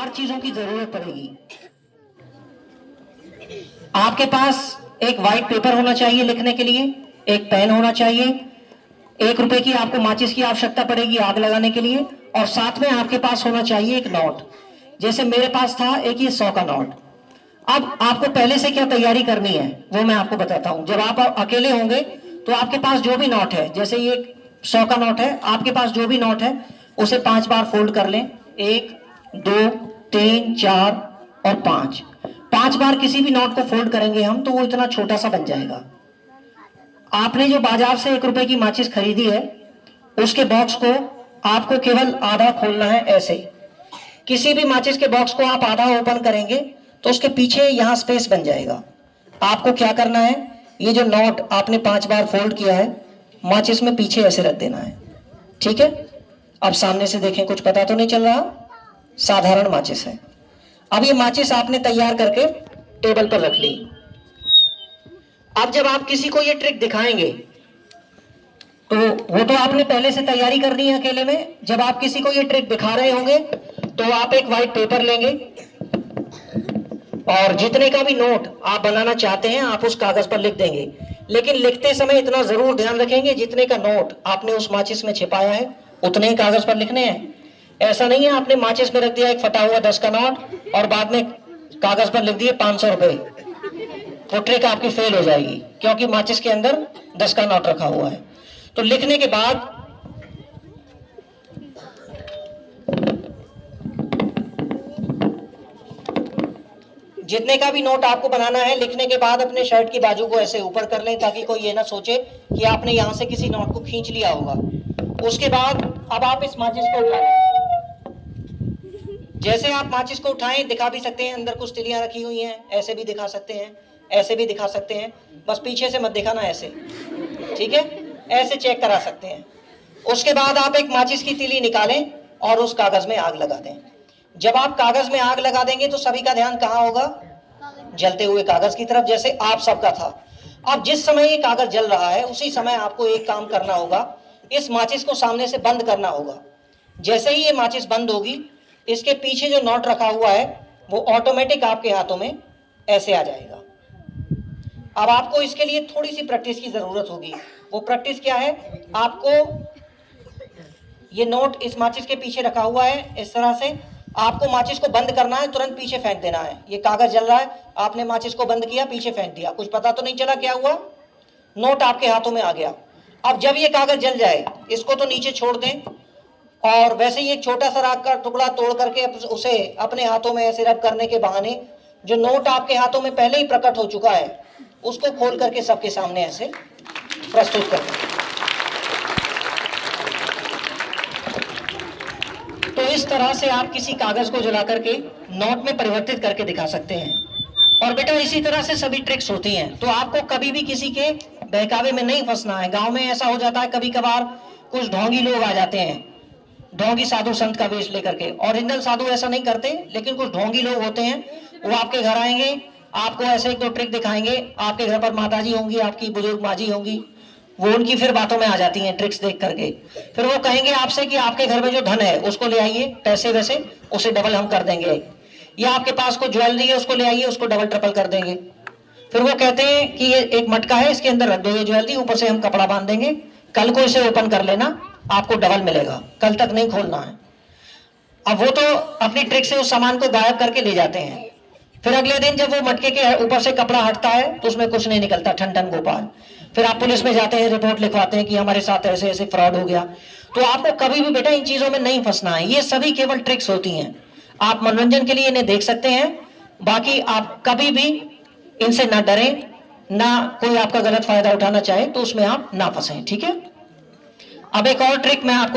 हर चीजों की जरूरत पड़ेगी। आपके पास एक व्हाइट पेपर होना चाहिए लिखने के लिए, एक पेन होना चाहिए, 1 रुपए की आपको माचिस की आवश्यकता पड़ेगी आग लगाने के लिए, और साथ में आपके पास होना चाहिए एक नोट। जैसे मेरे पास था एक ये 100 का नोट। अब आपको पहले से क्या तैयारी करनी है वो मैं आपको बताता हूं। जब आप अकेले होंगे तो आपके पास जो भी नोट है, जैसे ये 100 का नोट है, आपके पास जो भी नोट है उसे 5 बार फोल्ड कर लें। 1, 2, 3, 4 और 5। 5 बार किसी भी नोट को फोल्ड करेंगे हम तो वो इतना छोटा सा बन जाएगा। आपने जो बाजार से 1 रुपए की माचिस खरीदी है उसके बॉक्स को आपको केवल आधा खोलना है। ऐसे किसी भी माचिस के बॉक्स को आप आधा ओपन करेंगे तो उसके पीछे यहां स्पेस बन जाएगा। आपको क्या करना है, ये जो नोट आपने 5 बार फोल्ड किया है माचिस में पीछे ऐसे रख देना है। ठीक है, अब सामने से देखें, कुछ पता तो नहीं चल रहा, साधारण माचिस है। अब ये माचिस आपने तैयार करके टेबल पर रख ली। अब जब आप किसी को ये ट्रिक दिखाएंगे तो वो तो आपने पहले से तैयारी करनी है अकेले में। जब आप किसी को ये ट्रिक दिखा रहे होंगे तो आप एक व्हाइट पेपर लेंगे और जितने का भी नोट आप बनाना चाहते हैं आप उस कागज पर लिख देंगे। लेकिन लिखते समय इतना जरूर ध्यान रखेंगे जितने का नोट आपने उस माचिस में छिपाया है उतने ही कागज पर लिखने हैं। ऐसा नहीं है आपने माचिस में रख दिया एक फटा हुआ 10 का नोट और बाद में कागज पर लिख दिए 500 रुपए। वो ट्रिक आपकी फेल हो जाएगी क्योंकि माचिस के अंदर 10 का नोट रखा हुआ है। तो लिखने के बाद जितने का भी नोट आपको बनाना है, लिखने के बाद अपने शर्ट की बाजू को ऐसे ऊपर कर लें ताकि कोई ये ना सोचे कि आपने यहां से किसी नोट को खींच लिया होगा। उसके बाद अब आप इस माचिस को उठा लें। जैसे आप माचिस को उठाएं, दिखा भी सकते हैं अंदर कुछ तिलियां रखी हुई हैं, ऐसे भी दिखा सकते हैं, ऐसे भी दिखा सकते हैं, बस पीछे से मत दिखाना, ऐसे। ठीक है, ऐसे चेक करा सकते हैं। उसके बाद आप एक माचिस की तिली निकालें और उस कागज में आग लगा दें। जब आप कागज में आग लगा देंगे तो सभी का ध्यान कहां होगा, जलते हुए कागज की तरफ, जैसे आप सबका था। अब जिस समय ये कागज जल रहा है उसी समय आपको एक काम करना होगा, इस माचिस को सामने से बंद करना होगा। जैसे ही ये माचिस बंद होगी इसके पीछे जो नोट रखा हुआ है वो ऑटोमेटिक आपके हाथों में ऐसे आ जाएगा। अब आपको इसके लिए थोड़ी सी प्रैक्टिस की जरूरत होगी। वो प्रैक्टिस क्या है, आपको ये नोट इस माचिस के पीछे रखा हुआ है, इस तरह से आपको माचिस को बंद करना है, तुरंत पीछे फेंक देना है। ये कागज जल रहा है, आपने माचिस को बंद किया, पीछे फेंक दिया, कुछ पता तो नहीं चला क्या हुआ, नोट आपके हाथों में आ गया। अब जब ये कागज जल जाए इसको तो नीचे छोड़ दें और वैसे ही एक छोटा सा राख का टुकड़ा तोड़ करके उसे अपने हाथों में ऐसे रब करने के बहाने जो नोट आपके हाथों में पहले ही प्रकट हो चुका है उसको खोल करके सबके सामने ऐसे प्रस्तुत कर दें। तो इस तरह से आप किसी कागज को जला करके नोट में परिवर्तित करके दिखा सकते हैं। और बेटा इसी तरह से सभी ट्रिक्स होती हैं, तो आपको कभी भी किसी के बहकावे में नहीं फंसना है। गांव में ऐसा हो जाता है कभी कभार, कुछ ढोंगी लोग आ जाते हैं, ढोंगी साधु संत का वेश लेकर के। ओरिजिनल साधु ऐसा नहीं करते, लेकिन कुछ ढोंगी लोग होते हैं, वो आपके घर आएंगे, आपको ऐसे एक दो ट्रिक दिखाएंगे। आपके घर पर माताजी होंगी, आपकी बुजुर्ग माजी होंगी, वो उनकी फिर बातों में आ जाती हैं ट्रिक्स देख करके। फिर वो कहेंगे आपसे कि आपके घर में जो धन है उसको ले आइए, पैसे वैसे उसे डबल हम कर देंगे, या आपके पास कोई ज्वेलरी है उसको ले आइए, उसको डबल ट्रिपल कर देंगे। फिर वो कहते हैं कि ये एक मटका है, इसके अंदर रख दो ये ज्वेलरी, ऊपर से हम कपड़ा बांध देंगे, कल को इसे ओपन कर लेना, आपको डबल मिलेगा, कल तक नहीं खोलना है। अब वो तो अपनी ट्रिक से उस सामान को गायब करके ले जाते हैं। फिर अगले दिन जब वो मटके के ऊपर से कपड़ा हटता है तो उसमें कुछ नहीं निकलता, ठन ठन गोपाल। फिर आप पुलिस में जाते हैं, रिपोर्ट लिखवाते हैं कि हमारे साथ ऐसे ऐसे फ्रॉड हो गया। तो आपको कभी भी बेटा इन चीजों में नहीं फंसना है, ये सभी केवल ट्रिक्स होती हैं। आप मनोरंजन के लिए इन्हें देख सकते हैं, बाकी आप कभी भी इनसे ना डरें, ना कोई आपका गलत फायदा उठाना चाहे तो उसमें आप ना फंसें। ठीक है, अब एक और ट्रिक मैं आपको